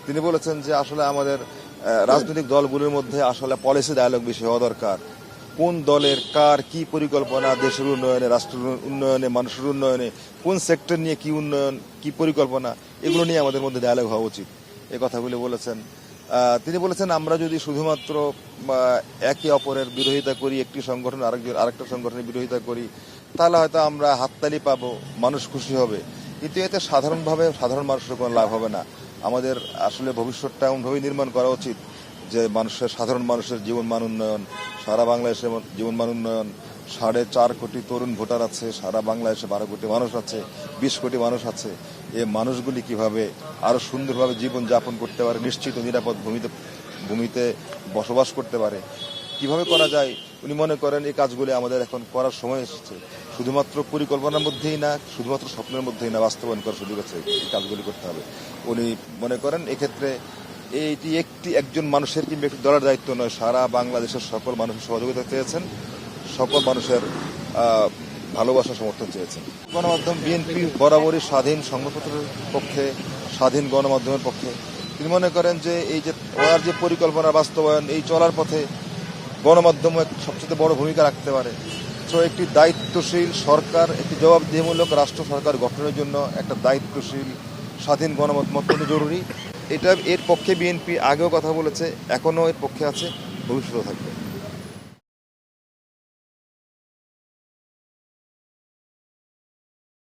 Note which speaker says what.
Speaker 1: তিনি বলেছেন যে আসলে আমাদের রাজনৈতিক দলগুলোর মধ্যে আসলে পলিসি ডায়ালগ বেশি হওয়া দরকার। কোন দলের কার কি পরিকল্পনা দেশের উন্নয়নে, রাষ্ট্রের উন্নয়নে, মানুষের উন্নয়নে, কোন সেক্টর নিয়ে কি উন্নয়ন, কি পরিকল্পনা, এগুলো নিয়ে আমাদের মধ্যে ডায়ালগ হওয়া উচিত, এই কথাগুলো বলেছেন। তিনি বলেছেন আমরা যদি শুধুমাত্র একে অপরের বিরোধিতা করি, একটি সংগঠন আরেকটা সংগঠনের বিরোধিতা করি, তাহলে হয়তো আমরা হাততালি পাবো, মানুষ খুশি হবে, কিন্তু এতে সাধারণ মানুষের কোনো লাভ হবে না। আমাদের আসলে ভবিষ্যৎটা এমনভাবে নির্মাণ করা উচিত যে সাধারণ মানুষের জীবনমান উন্নয়ন, সারা বাংলাদেশের জীবনমান উন্নয়ন। 4.5 কোটি তরুণ ভোটার আছে, সারা বাংলাদেশে 12 কোটি মানুষ আছে, 20 কোটি মানুষ আছে। এই মানুষগুলি কিভাবে আরো সুন্দরভাবে জীবন যাপন করতে পারে, নিশ্চিত নিরাপদ ভূমিতে বসবাস করতে পারে, কিভাবে করা যায়, উনি মনে করেন এই কাজগুলি আমাদের এখন করার সময় এসেছে। শুধুমাত্র পরিকল্পনার মধ্যেই না, শুধুমাত্র স্বপ্নের মধ্যেই না, বাস্তবায়ন করার সুযোগ আছে, এই কাজগুলি করতে হবে। উনি মনে করেন এক্ষেত্রে এইটি একজন মানুষের কিংবা একটি দলের দায়িত্ব নয়, সারা বাংলাদেশের সকল মানুষের সহযোগিতা চেয়েছেন, সকল মানুষের ভালোবাসা সমর্থন চেয়েছেন। গণমাধ্যম বিএনপি বরাবরই স্বাধীন সংবাদপত্রের পক্ষে, স্বাধীন গণমাধ্যমের পক্ষে। তিনি মনে করেন যে এই যে ওনার যে পরিকল্পনা বাস্তবায়ন, এই চলার পথে গণমাধ্যম সবচেয়ে বড় ভূমিকা রাখতে পারে। তো একটি দায়িত্বশীল সরকার, একটি জবাবদিহিমূলক রাষ্ট্র সরকার গঠনের জন্য একটা দায়িত্বশীল স্বাধীন গণমাধ্যম অত্যন্ত জরুরি। এর পক্ষে বিএনপি আগেও কথা বলেছে, এখনও এর পক্ষে আছে, ভবিষ্যতেও থাকবে।